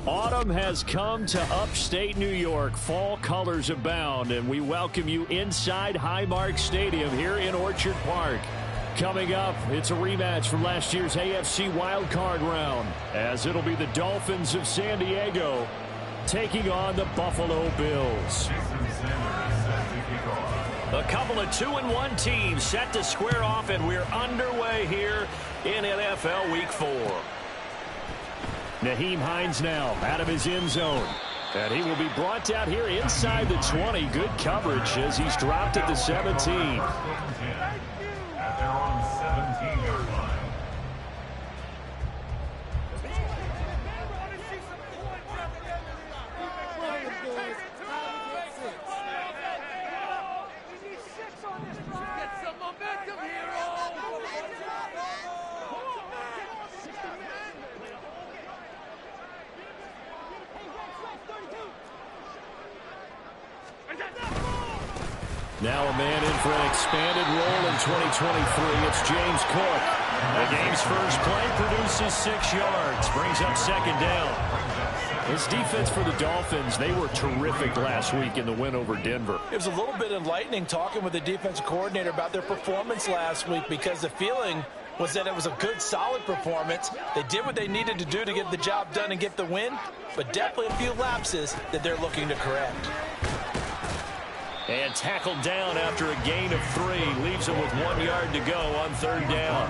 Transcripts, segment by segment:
Autumn has come to upstate New York. Fall colors abound, and we welcome you inside Highmark Stadium here in Orchard Park. Coming up, it's a rematch from last year's AFC wildcard round, as it'll be the Dolphins of San Diego taking on the Buffalo Bills. A couple of 2-1 teams set to square off, and we're underway here in NFL Week 4. Nyheim Hines now out of his end zone. And he will be brought down here inside the 20. Good coverage as he's dropped at the 17. At their own 17-yard line. Now a man in for an expanded role in 2023. It's James Cook. The game's first play produces 6 yards. Brings up second down. This defense for the Dolphins, they were terrific last week in the win over Denver. It was a little bit enlightening talking with the defensive coordinator about their performance last week, because the feeling was that it was a good, solid performance. They did what they needed to do to get the job done and get the win, but definitely a few lapses that they're looking to correct. And tackled down after a gain of 3. Leaves him with 1 yard to go on third down.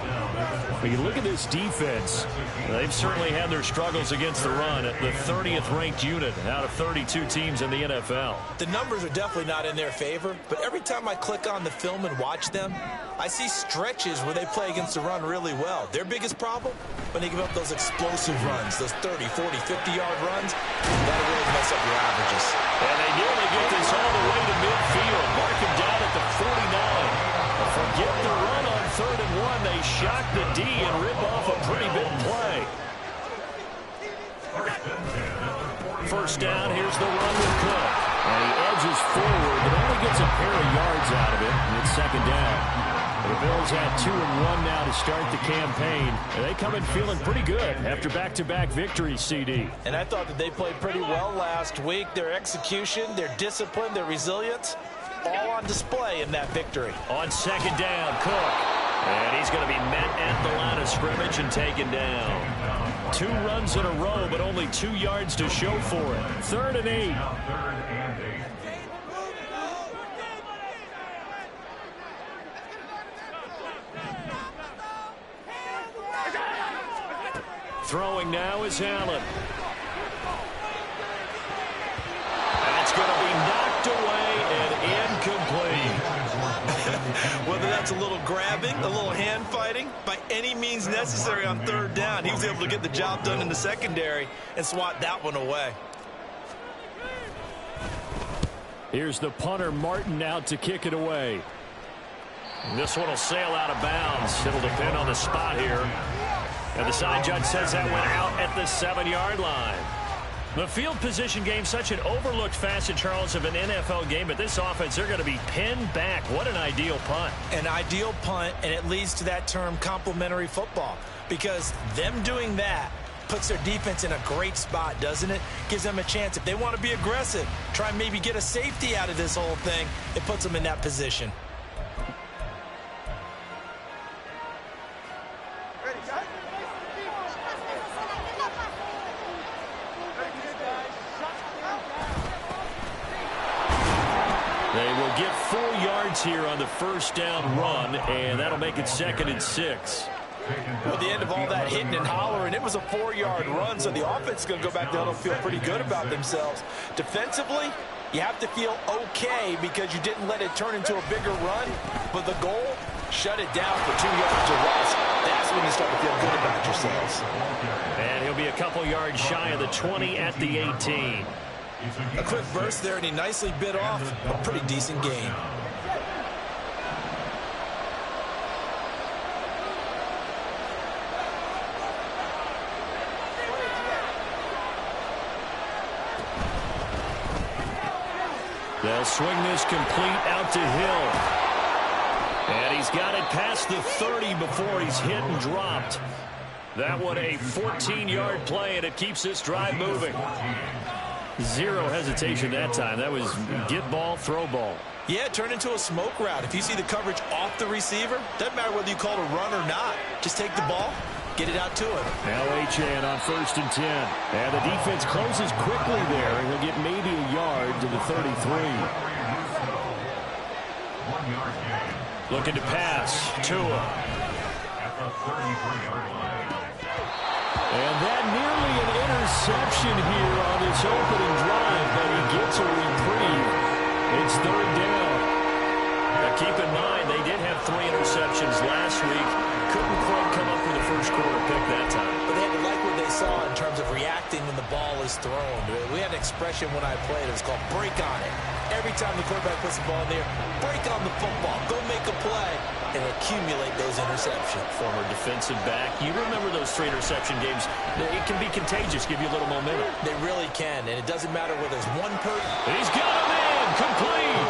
When you look at this defense, they've certainly had their struggles against the run. At the 30th ranked unit out of 32 teams in the NFL. The numbers are definitely not in their favor, but every time I click on the film and watch them, I see stretches where they play against the run really well. Their biggest problem, when they give up those explosive runs, those 30, 40, 50-yard runs, that'll really mess up your averages. And they nearly get this all the way to midfield. Mark him down at the 49. Forget the run on 3rd and 1. They shock the D and rip off a pretty big play. First down, here's the run with Cook. And he edges forward, but only gets a pair of yards out of it, and it's second down. The Bills had 2-1 now to start the campaign. And they come in feeling pretty good after back-to-back victories, CD. And I thought that they played pretty well last week. Their execution, their discipline, their resilience, all on display in that victory. On second down, Cook. And he's going to be met at the line of scrimmage and taken down. 2 runs in a row, but only 2 yards to show for it. 3rd and 8. Throwing now is Allen. That's going to be knocked away and incomplete. Whether that's a little grabbing, a little hand fighting, by any means necessary on 3rd down, he was able to get the job done in the secondary and swat that one away. Here's the punter, Martin, out to kick it away. This one will sail out of bounds. It'll depend on the spot here. And the side judge says that went out at the 7-yard line. The field position game, such an overlooked facet, Charles, of an NFL game. But this offense, they're going to be pinned back. What an ideal punt. An ideal punt, and it leads to that term complementary football. Because them doing that puts their defense in a great spot, doesn't it? Gives them a chance. If they want to be aggressive, try and maybe get a safety out of this whole thing, it puts them in that position. Get 4 yards here on the first down run, and that'll make it 2nd and 6. At the end of all that hitting and hollering, it was a 4-yard run, so the offense is going to go back down and feel pretty good about themselves. Defensively, you have to feel okay because you didn't let it turn into a bigger run, but the goal, shut it down for 2 yards or less. That's when you start to feel good about yourselves. And he'll be a couple yards shy of the 20 at the 18. A quick burst there, and he nicely bit off a pretty decent gain. They'll swing this complete out to Hill. And he's got it past the 30 before he's hit and dropped. That one a 14-yard play, and it keeps this drive moving. Zero hesitation that time. That was get ball, throw ball. Yeah, it turned into a smoke route. If you see the coverage off the receiver, doesn't matter whether you call it a run or not. Just take the ball, get it out to him. Now Achane on 1st and 10. And the defense closes quickly there, and he'll get maybe a yard to the 33. Looking to pass. Tua. And that nearly an interception here on this opening drive, but he gets a reprieve. It's 3rd down. Now keep in mind, they did have 3 interceptions last week. Couldn't quite come up with a first-quarter pick that time. But they had to like what they saw in terms of reacting when the ball is thrown. We had an expression when I played. It was called break on it. Every time the quarterback puts the ball in there, break on the football. Go make a play and accumulate those interceptions. Former defensive back. You remember those 3 interception games. It can be contagious, give you a little momentum. They really can, and it doesn't matter whether there's one person. He's got him in. Complete.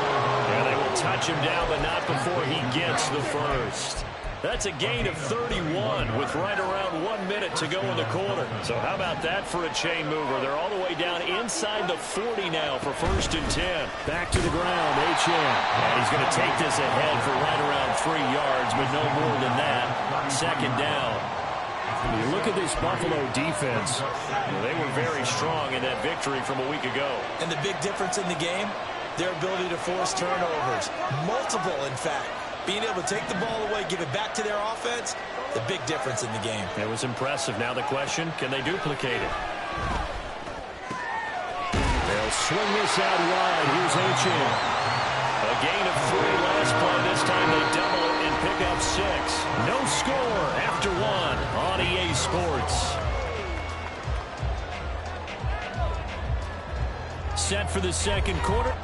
And they will touch him down, but not before he gets the first. That's a gain of 31 with right around 1 minute to go in the quarter. So how about that for a chain mover? They're all the way down inside the 40 now for 1st and 10. Back to the ground, Achane. And he's going to take this ahead for right around 3 yards, but no more than that. 2nd down. You look at this Buffalo defense. They were very strong in that victory from a week ago. And the big difference in the game, their ability to force turnovers. Multiple, in fact. Being able to take the ball away, give it back to their offense, the big difference in the game. It was impressive. Now the question, can they duplicate it? They'll swing this out wide. Here's Achane. A gain of 3 last play. This time they double it and pick up 6. No score after 1 on EA Sports. Set for the 2nd quarter.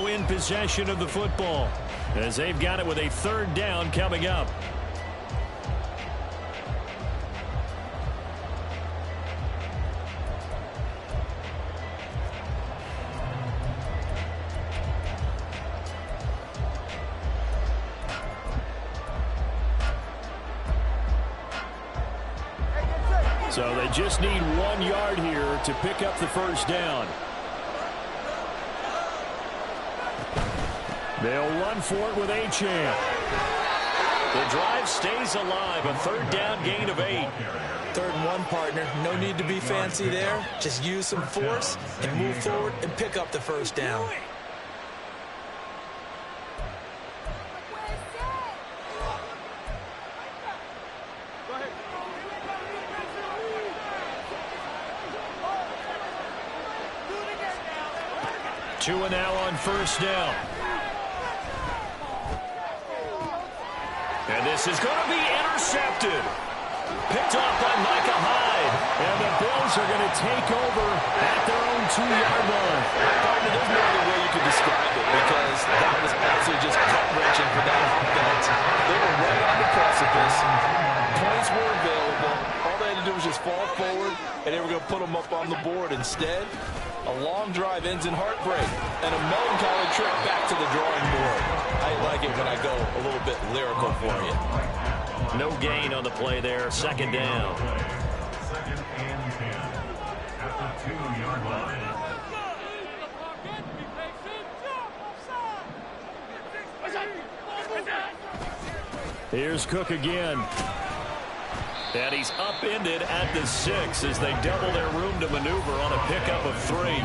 In possession of the football as they've got it with a 3rd down coming up. So they just need 1 yard here to pick up the 1st down. They'll run for it with Achane. The drive stays alive. A 3rd down gain of 8. 3rd and 1, partner. No need to be fancy there. Just use some force and move forward and pick up the 1st down. Tua now on 1st down. And this is going to be intercepted. Picked off by Micah Hyde. And the Bills are going to take over at their own 2-yard line. Partner, there's no other way you could describe it because that was absolutely just gut-wrenching for that offense. They were right on the precipice. Points were available. All they had to do was just fall forward, and they were going to put them up on the board. Instead, A long drive ends in heartbreak, and a melancholy trip back to the drawing board. I like it when I go a little bit lyrical for you. No gain on the play there. Second down. Second and 10 at the 2-yard line. Here's Cook again. And he's upended at the 6 as they double their room to maneuver on a pickup of 3.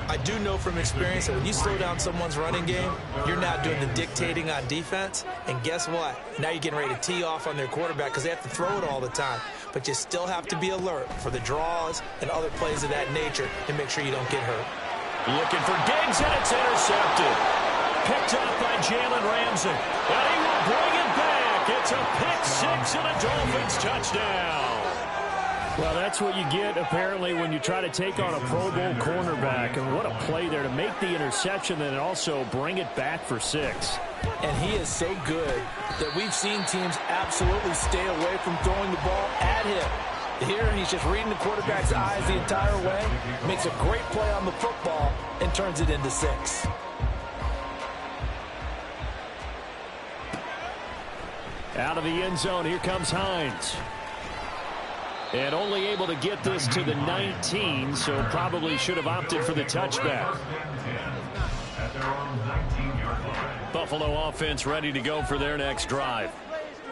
I do know from experience that when you slow down someone's running game, you're not doing the dictating on defense. And guess what? Now you're getting ready to tee off on their quarterback because they have to throw it all the time. But you still have to be alert for the draws and other plays of that nature to make sure you don't get hurt. Looking for Diggs, and it's intercepted. Picked up by Jalen Ramsey. And he will bring it back. It's a pick 6 and a Dolphins touchdown. Well, that's what you get, apparently, when you try to take on a Pro Bowl cornerback. And what a play there to make the interception and also bring it back for 6. And he is so good that we've seen teams absolutely stay away from throwing the ball at him. Here, he's just reading the quarterback's eyes the entire way, makes a great play on the football, and turns it into 6. Out of the end zone, here comes Hines. And only able to get this to the 19, so probably should have opted for the touchback. Buffalo offense ready to go for their next drive.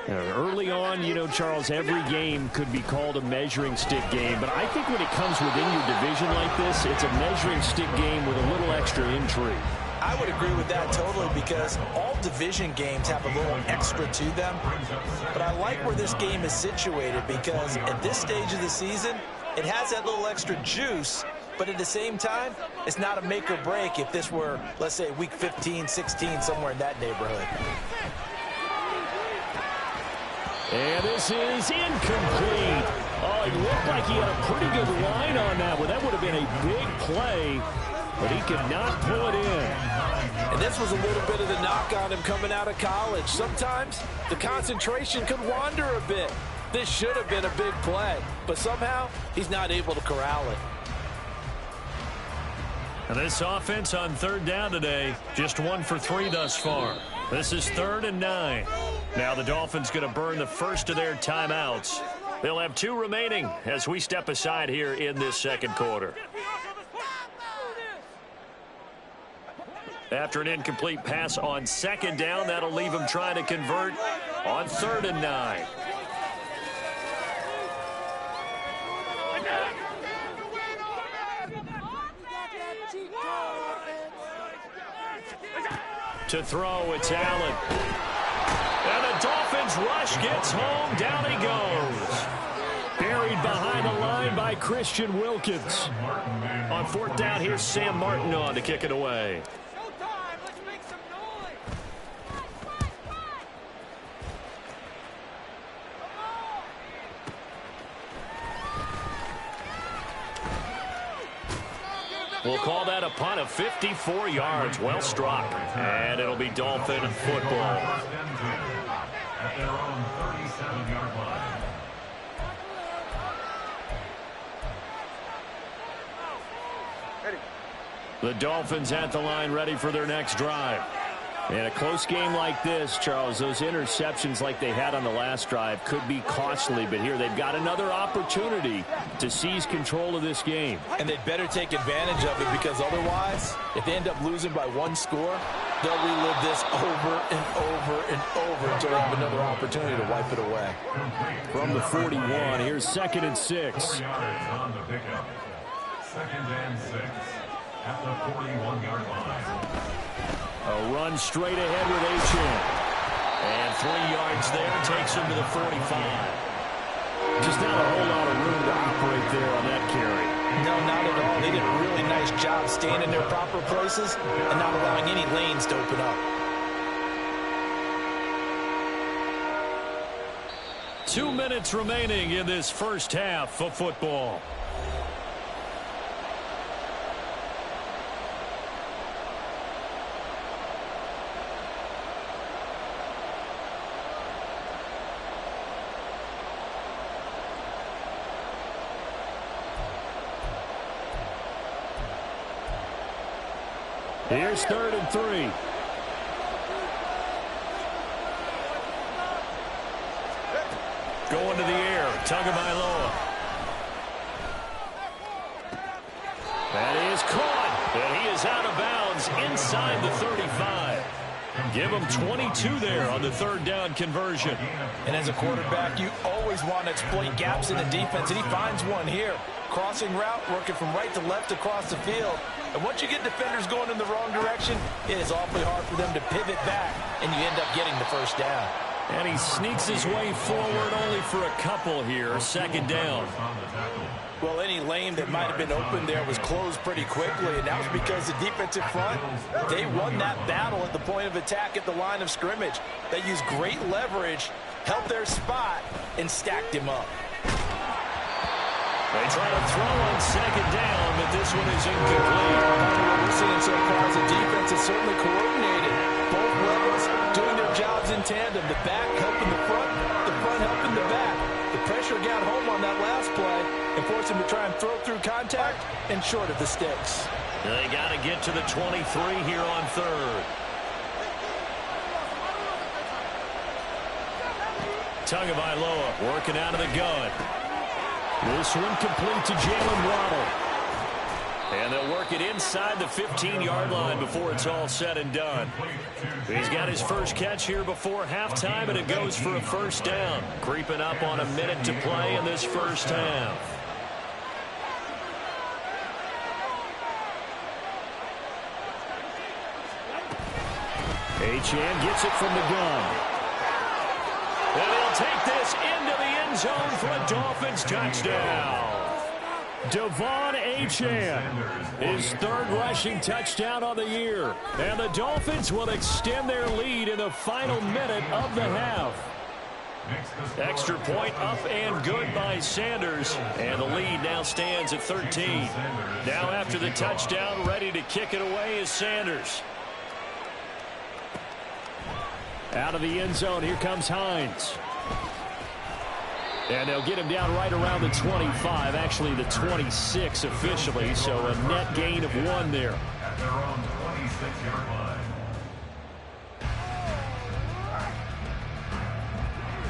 Early on, you know, Charles, every game could be called a measuring stick game. But I think when it comes within your division like this, it's a measuring stick game with a little extra intrigue. I would agree with that totally because all division games have a little extra to them. But I like where this game is situated because at this stage of the season, it has that little extra juice. But at the same time, it's not a make or break if this were, let's say, week 15, 16, somewhere in that neighborhood. And this is incomplete. Oh, it looked like he had a pretty good line on that one. That would have been a big play, but he could not pull it in. And this was a little bit of the knock on him coming out of college. Sometimes the concentration could wander a bit. This should have been a big play, but somehow he's not able to corral it. And this offense on third down today, just 1 for 3 thus far. This is 3rd and 9. Now the Dolphins going to burn the first of their timeouts. They'll have 2 remaining as we step aside here in this second quarter. After an incomplete pass on 2nd down, that'll leave them trying to convert on 3rd and 9. To throw, it's Allen. And the Dolphins rush gets home. Down he goes. Buried behind the line by Christian Wilkins. On 4th down, here's Sam Martin on to kick it away. We'll call that a punt of 54 yards. Well struck. And it'll be Dolphin football. At their own 37-yard line. The Dolphins at the line ready for their next drive. In a close game like this, Charles, those interceptions like they had on the last drive could be costly. But here they've got another opportunity to seize control of this game. And they'd better take advantage of it because otherwise, if they end up losing by 1 score, they'll relive this over and over and over until they have another opportunity to wipe it away. From the 41, here's 2nd and 6. 4 yards on the pickup. 2nd and 6 at the 41-yard line. A run straight ahead with Achane. And 3 yards there takes him to the 45. Just not a whole lot of room to operate there on that carry. No, not at all. They did a really nice job staying in their proper places and not allowing any lanes to open up. 2 minutes remaining in this first half of football. Here's 3rd and 3. Going to the air. Tagovailoa. That is caught. And he is out of bounds inside the 35. Give him 22 there on the 3rd down conversion. And as a quarterback, you always want to exploit gaps in the defense, and he finds one here. Crossing route, working from right to left across the field. And once you get defenders going in the wrong direction, it is awfully hard for them to pivot back, and you end up getting the 1st down. And he sneaks his way forward only for a couple here. 2nd down. Well, any lane that might have been open there was closed pretty quickly, and that was because the defensive front, they won that battle at the point of attack at the line of scrimmage. They used great leverage, held their spot, and stacked him up. They try to throw on 2nd down, but this one is incomplete. What we're seeing so far is the defense is certainly coordinated. Both levels doing their jobs in tandem. The back helping the front helping the back. The pressure got home on that last play and forced him to try and throw through contact and short of the sticks. They got to get to the 23 here on 3rd. Tagovailoa working out of the gun. This one complete to Jalen Waddle. And they'll work it inside the 15-yard line before it's all said and done. He's got his first catch here before halftime, and it goes for a 1st down. Creeping up on a minute to play in this 1st half. Achane gets it from the gun. And he'll take this into the end zone for a Dolphins touchdown. Devon Achane, his 3rd rushing touchdown on the year. And the Dolphins will extend their lead in the final minute of the half. Extra point up and good by Sanders. And the lead now stands at 13. Now after the touchdown, ready to kick it away is Sanders. Out of the end zone, here comes Hines. And they'll get him down right around the 25, actually the 26 officially, so a net gain of 1 there. At their own 26-yard line.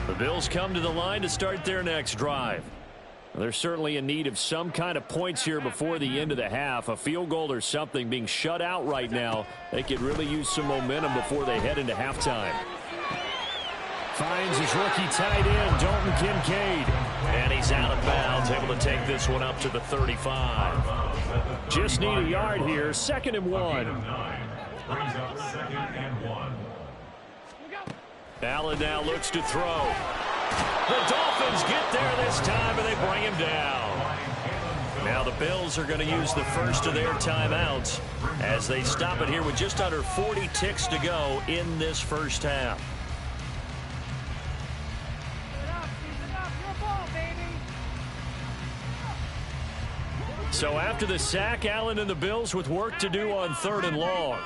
The Bills come to the line to start their next drive. They're certainly in need of some kind of points here before the end of the half. A field goal or something being shut out right now. They could really use some momentum before they head into halftime. Finds his rookie tight end, Dalton Kincaid. And he's out of bounds, able to take this one up to the 35. Just need a yard here, 2nd and 1. Brings up 2nd and 1. Allen now looks to throw. The Dolphins get there this time, and they bring him down. Now the Bills are going to use the first of their timeouts as they stop it here with just under 40 ticks to go in this 1st half. So after the sack, Allen and the Bills with work to do on 3rd and long.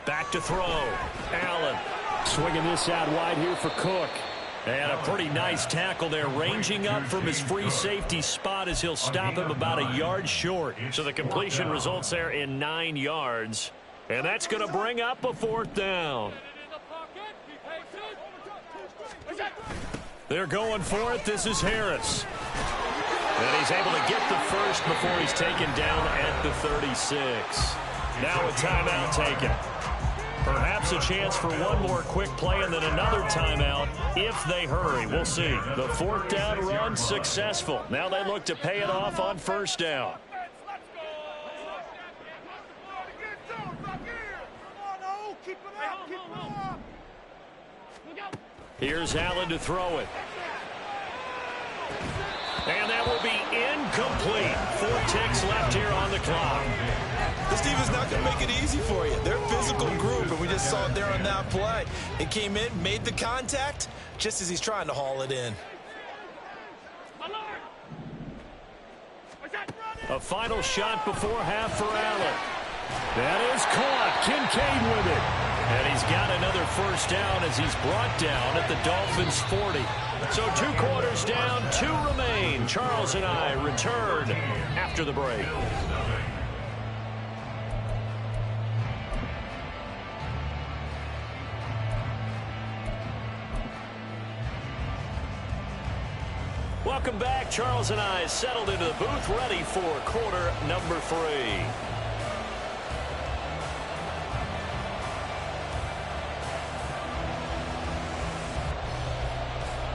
Back to throw. Allen Swinging this out wide here for Cook. And a pretty nice tackle there, ranging up from his free safety spot as he'll stop him about a yard short. So the completion results there in 9 yards. And that's going to bring up a 4th down. They're going for it. This is Harris. And he's able to get the first before he's taken down at the 36. Now a timeout taken. Perhaps a chance for one more quick play and then another timeout if they hurry. We'll see. The 4th down run successful. Now they look to pay it off on 1st down. Here's Allen to throw it. And that will be incomplete. 4 ticks left here on the clock. This team is not going to make it easy for you. They're a physical group, and we just saw it there on that play. It came in, made the contact, just as he's trying to haul it in. A final shot before half for Allen. That is caught. Kincaid with it. And he's got another first down as he's brought down at the Dolphins' 40. So 2 quarters down, 2 remain. Charles and I return after the break. Welcome back. Charles and I settled into the booth, ready for quarter number 3.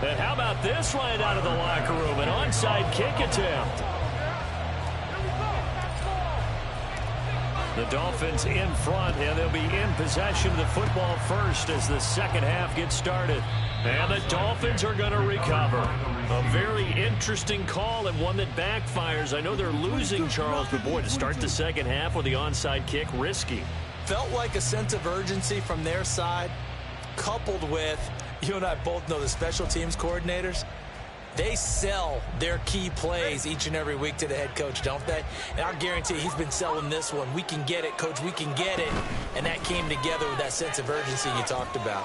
And how about this right out of the locker room? An onside kick attempt. The Dolphins in front, and they'll be in possession of the football first as the second half gets started. And the Dolphins are going to recover. A very interesting call and one that backfires. I know they're losing, Charles, but boy, to start the second half with the onside kick, risky. Felt like a sense of urgency from their side, coupled with, you and I both know the special teams coordinators, they sell their key plays each and every week to the head coach, don't they? And I guarantee he's been selling this one. We can get it, coach, we can get it. And that came together with that sense of urgency you talked about.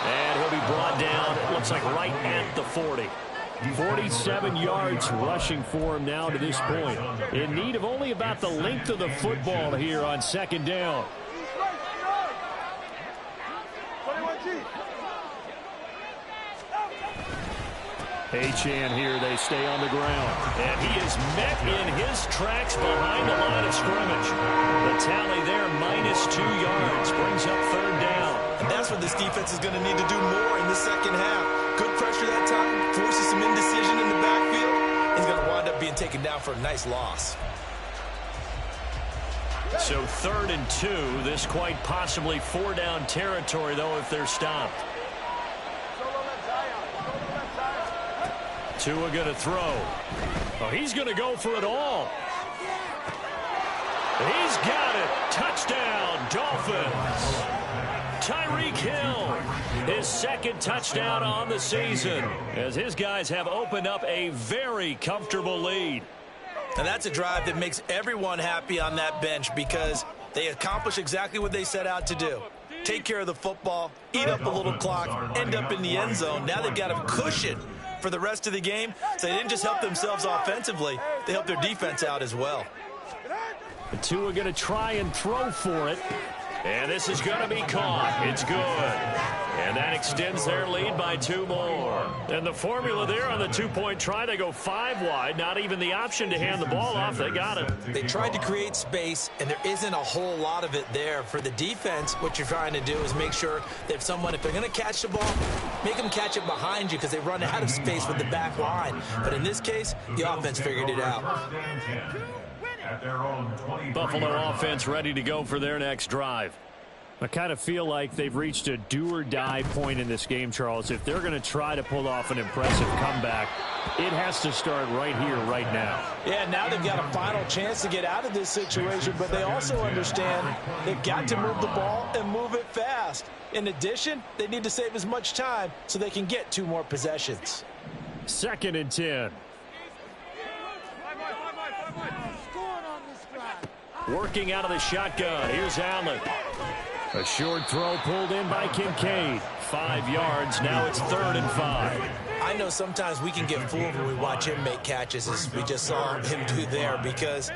And he'll be brought down, it looks like right at the 40. 47 yards rushing for him now to this point. In need of only about the length of the football here on second down. Achane here, they stay on the ground. And he is met in his tracks behind the line of scrimmage. The tally there, -2 yards, brings up third down. And that's what this defense is going to need to do more in the second half. Good pressure that time, forces some indecision in the backfield. He's going to wind up being taken down for a nice loss. So 3rd and 2, this quite possibly 4-down territory, though, if they're stopped. Tua going to throw. Oh, he's going to go for it all. He's got it. Touchdown, Dolphins. Tyreek Hill, his second touchdown on the season, as his guys have opened up a very comfortable lead. And that's a drive that makes everyone happy on that bench because they accomplish exactly what they set out to do. Take care of the football, eat up a little clock, end up in the end zone. Now they've got a cushion for the rest of the game, so they didn't just help themselves offensively, they helped their defense out as well. The two are going to try and throw for it, and this is going to be caught. It's good, and that extends their lead by 2 more. And the formula there on the 2-point try, they go 5 wide, not even the option to hand the ball off. They got it. They tried to create space, and there isn't a whole lot of it there. For the defense, what you're trying to do is make sure that if they're going to catch the ball, make them catch it behind you because they run out of space with the back line. But in this case, the offense figured it out. Buffalo offense ready to go for their next drive. I kind of feel like they've reached a do-or-die point in this game, Charles. If they're going to try to pull off an impressive comeback, it has to start right here, right now. Yeah, now they've got a final chance to get out of this situation, but they also understand they've got to move the ball and move it fast. In addition, they need to save as much time so they can get 2 more possessions. 2nd and 10. Working out of the shotgun. Here's Allen. A short throw pulled in by Kincaid. 5 yards. Now it's 3rd and 5. I know sometimes we can get fooled when we watch him make catches, as we just saw him do there, because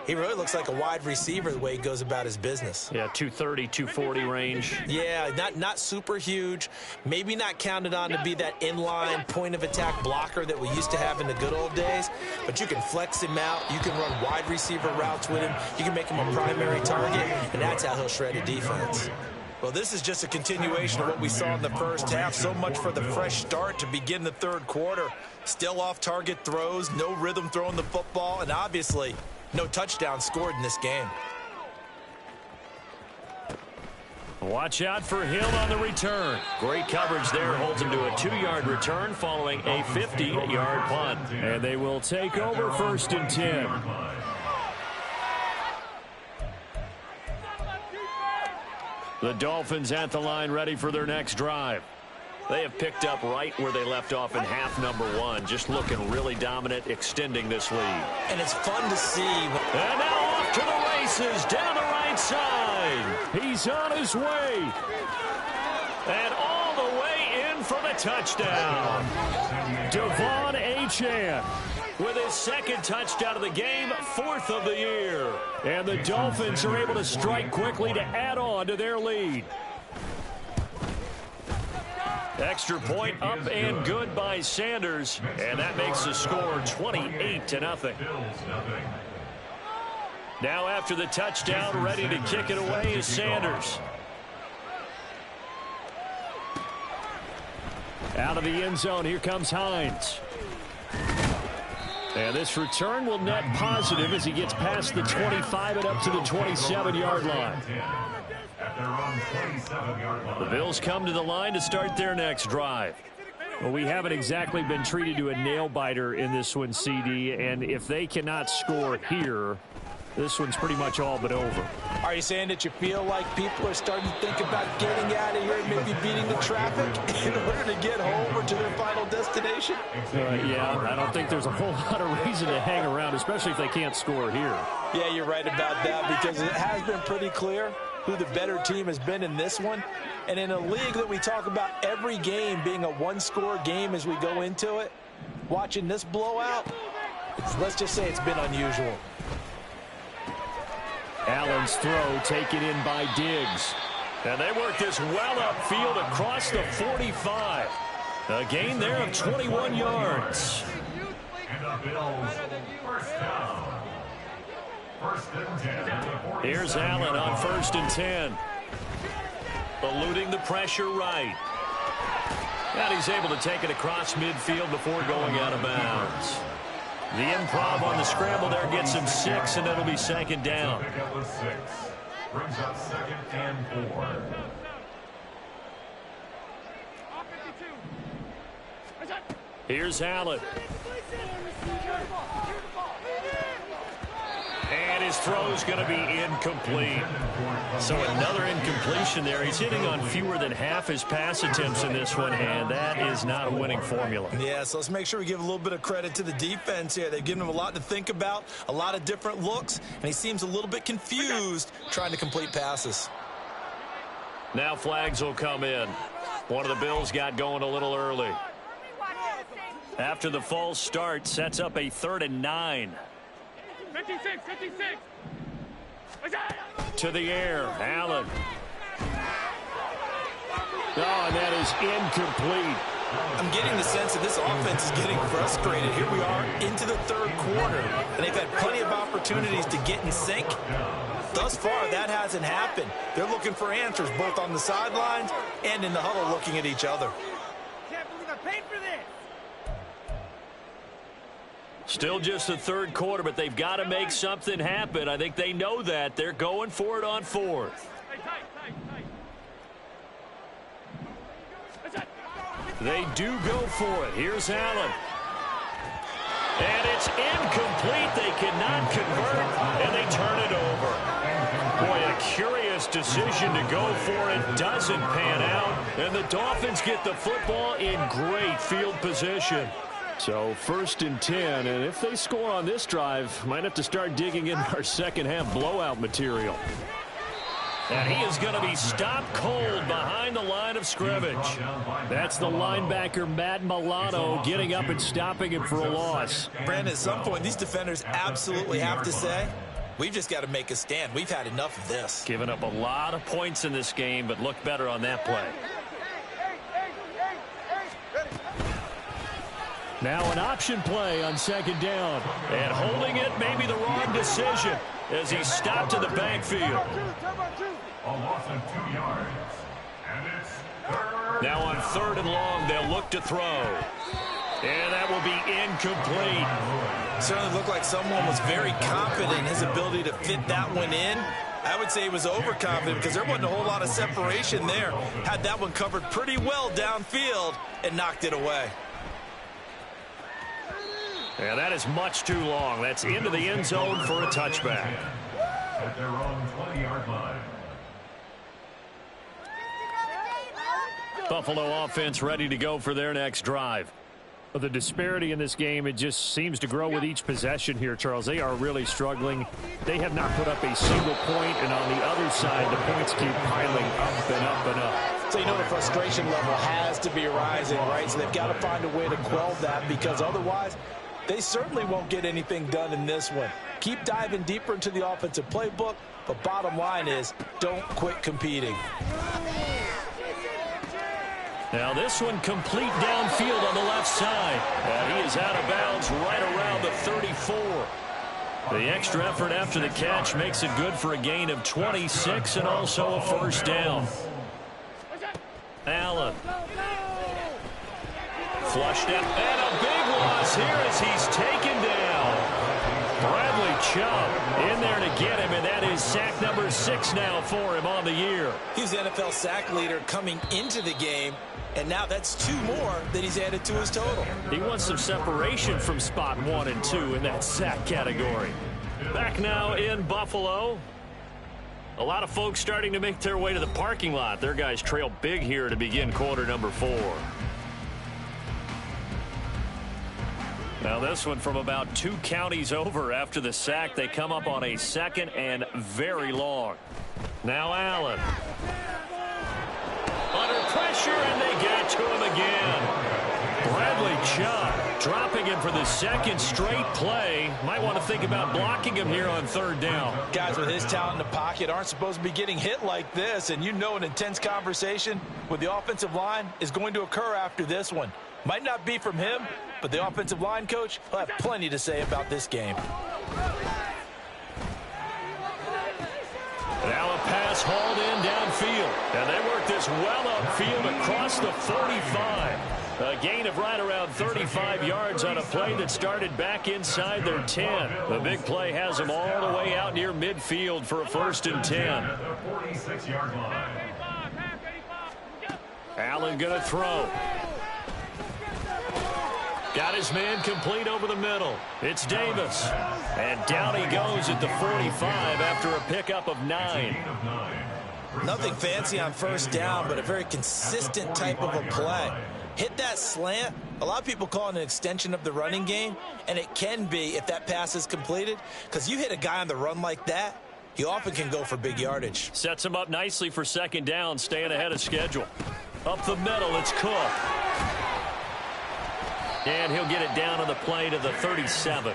he really looks like a wide receiver the way he goes about his business. Yeah, 230, 240 range. Yeah, not super huge. Maybe not counted on to be that inline point-of-attack blocker that we used to have in the good old days. But you can flex him out. You can run wide receiver routes with him. You can make him a primary target, and that's how he'll shred a defense. Well, this is just a continuation of what we saw in the first half. So much for the fresh start to begin the 3rd quarter. Still off-target throws, no rhythm throwing the football, and obviously no touchdown scored in this game. Watch out for Hill on the return. Great coverage there. Holds him to a 2-yard return following a 50-yard punt. And they will take over 1st and 10. The Dolphins at the line ready for their next drive. They have picked up right where they left off in half number 1. Just looking really dominant, extending this lead. And it's fun to see. And now off to the races down the right inside. He's on his way. And all the way in for the touchdown. Devon Achane with his second touchdown of the game, 4th of the year. And the Dolphins are able to strike quickly to add on to their lead. Extra point up and good by Sanders, and that makes the score 28-0. Now after the touchdown, ready to kick it away is Sanders. Out of the end zone, here comes Hines. And this return will net positive as he gets past the 25 and up to the 27-yard line. The Bills come to the line to start their next drive. Well, we haven't exactly been treated to a nail-biter in this one, CD, and if they cannot score here, this one's pretty much all but over. Are you saying that you feel like people are starting to think about getting out of here and maybe beating the traffic in order to get home or to their final destination? Yeah, I don't think there's a whole lot of reason to hang around, especially if they can't score here. Yeah, you're right about that, because it has been pretty clear who the better team has been in this one. And in a league that we talk about every game being a one-score game as we go into it, watching this blowout, let's just say it's been unusual. Allen's throw taken in by Diggs. And they work this well upfield across the 45. A gain there of 21 yards. And the Bills, first down. First and 10. Here's Allen on 1st and 10. Eluding the pressure right. And he's able to take it across midfield before going out of bounds. The improv on the scramble there gets him 6, and it'll be 2nd down. Pick up a 6. Brings up 2nd and 4. Here's Allen. And his throw's going to be incomplete. So another incompletion there. He's hitting on fewer than half his pass attempts in this one, and that is not a winning formula. Yeah, so let's make sure we give a little bit of credit to the defense here. They've given him a lot to think about, a lot of different looks, and he seems a little bit confused trying to complete passes. Now flags will come in. One of the Bills got going a little early. After the false start, sets up a 3rd and 9. 56. To the air, Allen. Oh, and that is incomplete. I'm getting the sense that this offense is getting frustrated. Here we are into the 3rd quarter, and they've had plenty of opportunities to get in sync. Thus far, that hasn't happened. They're looking for answers both on the sidelines and in the huddle looking at each other. Can't believe I paid for this. Still just the 3rd quarter, but they've got to make something happen. I think they know that. They're going for it on 4th. They do go for it. Here's Allen. And it's incomplete. They cannot convert, and they turn it over. Boy, a curious decision to go for it. Doesn't pan out, and the Dolphins get the football in great field position. So 1st and 10, and if they score on this drive, might have to start digging in our second-half blowout material. And he is going to be stopped cold behind the line of scrimmage. That's the linebacker, Matt Milano, getting up and stopping him for a loss. Brandon, at some point, these defenders absolutely have to say, we've just got to make a stand. We've had enough of this. Giving up a lot of points in this game, but looked better on that play. Now an option play on 2nd down. And holding it may be the wrong decision as he stopped in the backfield. A loss of 2 yards. And it's 3rd. Now on 3rd and long, they'll look to throw. And that will be incomplete. Certainly looked like someone was very confident in his ability to fit that one in. I would say he was overconfident because there wasn't a whole lot of separation there. Had that one covered pretty well downfield and knocked it away. And that is much too long. That's into the end zone for a touchback. At their own 20-yard line. Buffalo offense ready to go for their next drive. The disparity in this game, it just seems to grow with each possession here, Charles. They are really struggling. They have not put up a single point, and on the other side, the points keep piling up and up and up. So you know the frustration level has to be rising, right? So they've got to find a way to quell that, because otherwise they certainly won't get anything done in this one. Keep diving deeper into the offensive playbook, but bottom line is don't quit competing. Now this one complete downfield on the left side. And he is out of bounds right around the 34. The extra effort after the catch makes it good for a gain of 26 and also a first down. Allen. Flushed out. And a big loss here as he's taken down. Bradley Chubb in there to get him, and that is sack number 6 now for him on the year. He's the NFL sack leader coming into the game, and now that's 2 more that he's added to his total. He wants some separation from spot 1 and 2 in that sack category. Back now in Buffalo. A lot of folks starting to make their way to the parking lot. Their guys trail big here to begin quarter number 4. Now this one from about 2 counties over after the sack. They come up on a 2nd and very long. Now Allen. Under pressure, and they get to him again. Bradley Chubb dropping him for the 2nd straight play. Might want to think about blocking him here on 3rd down. Guys with his talent in the pocket aren't supposed to be getting hit like this, and you know an intense conversation with the offensive line is going to occur after this one. Might not be from him, but the offensive line coach will have plenty to say about this game. Now a pass hauled in downfield. And they work this well upfield across the 45. A gain of right around 35 yards on a play that started back inside their 10. The big play has them all the way out near midfield for a 1st and 10. Allen going to throw. Got his man complete over the middle. It's Davis. And down he goes at the 45 after a pickup of 9. Nothing fancy on 1st down, but a very consistent type of a play. Hit that slant. A lot of people call it an extension of the running game, and it can be if that pass is completed, because you hit a guy on the run like that, he often can go for big yardage. Sets him up nicely for 2nd down, staying ahead of schedule. Up the middle, it's Cook. And he'll get it down on the play to the 37.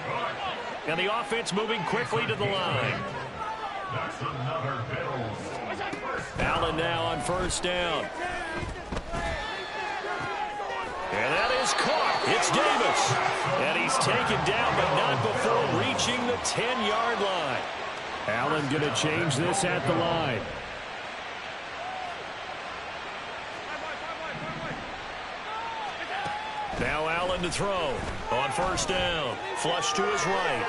And the offense moving quickly to the line. Allen now on 1st down. And that is caught. It's Davis. And he's taken down, but not before reaching the 10-yard line. Allen going to change this at the line. Now Allen to throw on 1st down. Flush to his right.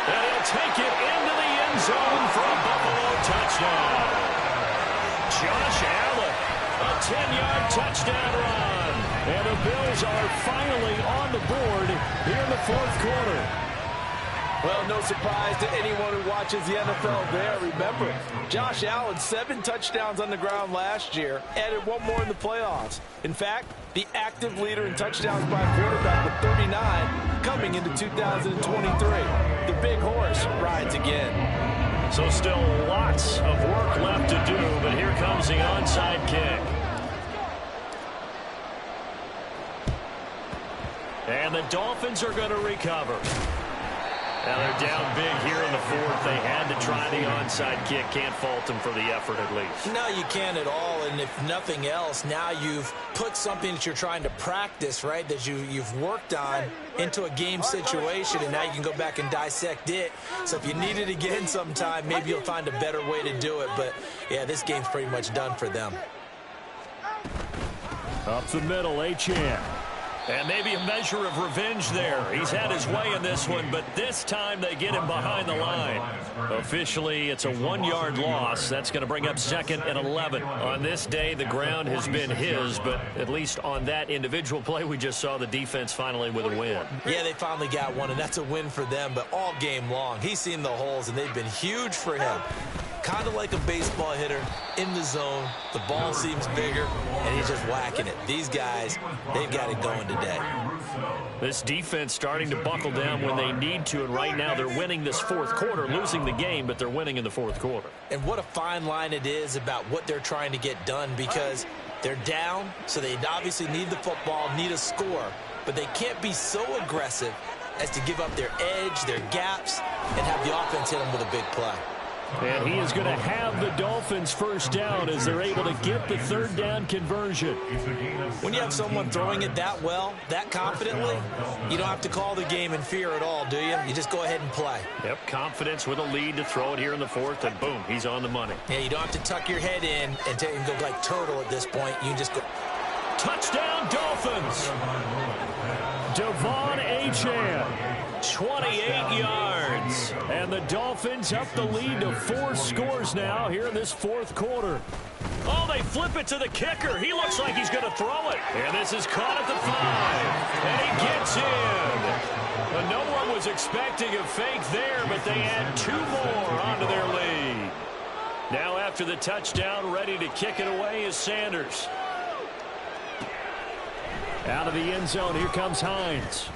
And he'll take it into the end zone for a Buffalo touchdown. Josh Allen, a 10-yard touchdown run. And the Bills are finally on the board here in the 4th quarter. Well, no surprise to anyone who watches the NFL there. Remember, Josh Allen, 7 touchdowns on the ground last year, added 1 more in the playoffs. In fact, the active leader in touchdowns by a quarterback with 39 coming into 2023. The big horse rides again. So still lots of work left to do, but here comes the onside kick. And the Dolphins are going to recover. Now they're down big here in the 4th. They had to try the onside kick. Can't fault them for the effort at least. No, you can't at all. And if nothing else, now you've put something that you're trying to practice, right, that you've worked on into a game situation, and now you can go back and dissect it. So if you need it again sometime, maybe you'll find a better way to do it. But, yeah, this game's pretty much done for them. Up the middle, Achane. And maybe a measure of revenge there. He's had his way in this one, but this time they get him behind the line. Officially, it's a 1-yard loss. That's going to bring up 2nd and 11. On this day, the ground has been his, but at least on that individual play, we just saw the defense finally with a win. Yeah, they finally got one, and that's a win for them, but all game long, he's seen the holes, and they've been huge for him. kind of like a baseball hitter in the zone. The ball seems bigger, and he's just whacking it. These guys, they've got it going today. This defense starting to buckle down when they need to, and right now they're winning this fourth quarter, losing the game, but they're winning in the fourth quarter. And what a fine line it is about what they're trying to get done, because they're down, so they obviously need the football, need a score, but they can't be so aggressive as to give up their edge, their gaps, and have the offense hit them with a big play. And he is going to have the Dolphins first down as they're able to get the third down conversion. When you have someone throwing it that well, that confidently, you don't have to call the game in fear at all, do you? You just go ahead and play. Yep, confidence with a lead to throw it here in the fourth, and boom, he's on the money. Yeah, you don't have to tuck your head in and go like turtle at this point. You can just go. Touchdown, Dolphins! Devon Achane. 28 yards. And the Dolphins up the lead to 4 scores now here in this fourth quarter. Oh, they flip it to the kicker. He looks like he's going to throw it. And this is caught at the 5. And he gets in. But no one was expecting a fake there, but they add 2 more onto their lead. Now after the touchdown, ready to kick it away is Sanders. Out of the end zone, here comes Hines.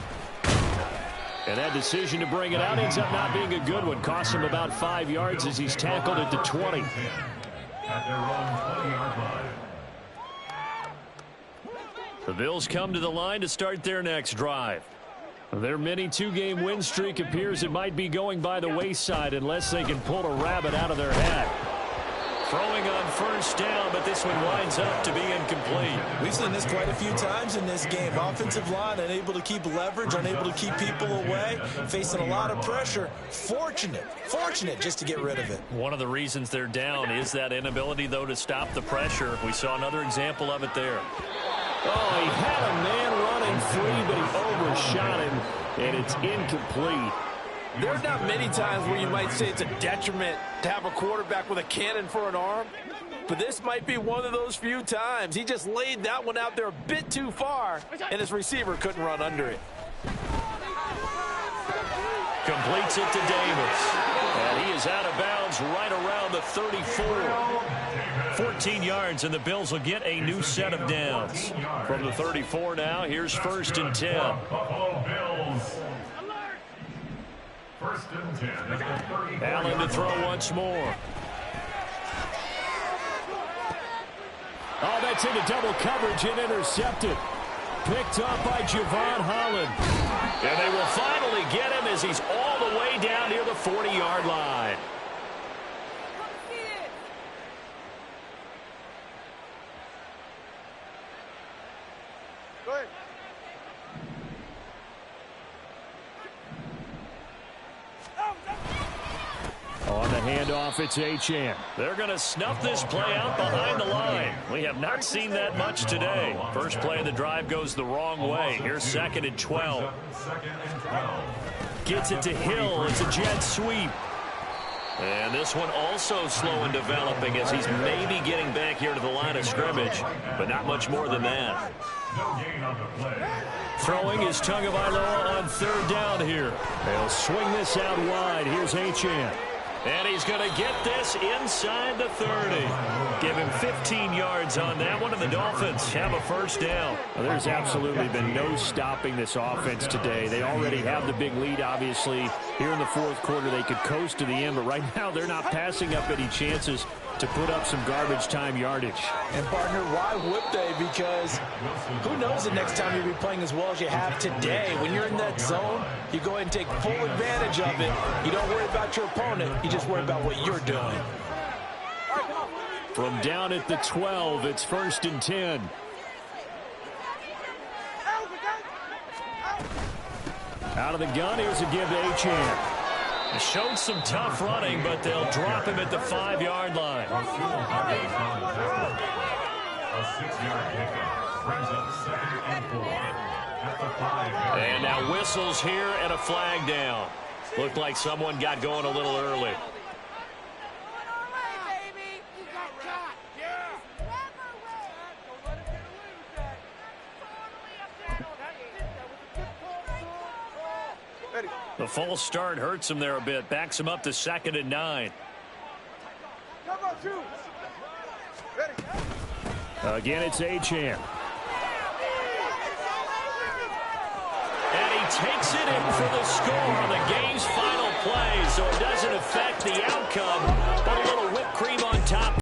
And that decision to bring it out ends up not being a good one. Costs him about 5 yards as he's tackled at the 20. At their own 20-yard line. The Bills come to the line to start their next drive. Their mini 2-game win streak appears it might be going by the wayside unless they can pull a rabbit out of their hat. Throwing on first down, but this one winds up to be incomplete. We've seen this quite a few times in this game. Offensive line unable to keep leverage, unable to keep people away, facing a lot of pressure. Fortunate just to get rid of it. One of the reasons they're down is that inability, though, to stop the pressure. We saw another example of it there. Oh, he had a man running free, but he overshot him, and it's incomplete. There are not many times where you might say it's a detriment to have a quarterback with a cannon for an arm, but this might be one of those few times. He just laid that one out there a bit too far, and his receiver couldn't run under it. Completes it to Davis. And he is out of bounds right around the 34. 14 yards, and the Bills will get a new set of downs. From the 34 now, here's 1st and 10. Buffalo Bills. First and 10 at the 34. Allen to throw once more. Oh, that's into double coverage and intercepted. Picked up by Javon Holland. And they will finally get him as he's all the way down near the 40-yard line. Go ahead. On the handoff, it's Achane. They're going to snuff this play out behind the line. We have not seen that much today. First play of the drive goes the wrong way. Here's 2nd and 12. Gets it to Hill. It's a jet sweep. And this one also slow in developing as he's maybe getting back here to the line of scrimmage, but not much more than that. Throwing is Tagovailoa on 3rd down here. They'll swing this out wide. Here's Achane. And he's going to get this inside the 30. Give him 15 yards on that one, and the Dolphins have a first down. Well, there's absolutely been no stopping this offense today. They already have the big lead, obviously. Here in the fourth quarter, they could coast to the end, but right now they're not passing up any chances to put up some garbage time yardage. And, partner, why would they? Because who knows the next time you'll be playing as well as you have today. When you're in that zone, you go ahead and take full advantage of it. You don't worry about your opponent. You just worry about what you're doing. From down at the 12, it's 1st and 10. Out of the gun, here's a give to Achane. He showed some tough running, but they'll drop him at the 5-yard line. A 6-yard pickup brings up 2nd and 4 at the 5-yard line. And now whistles here and a flag down. Looked like someone got going a little early. The false start hurts him there a bit. Backs him up to 2nd and 9. Again, it's Achane. And he takes it in for the score on the game's final play, so it doesn't affect the outcome, but a little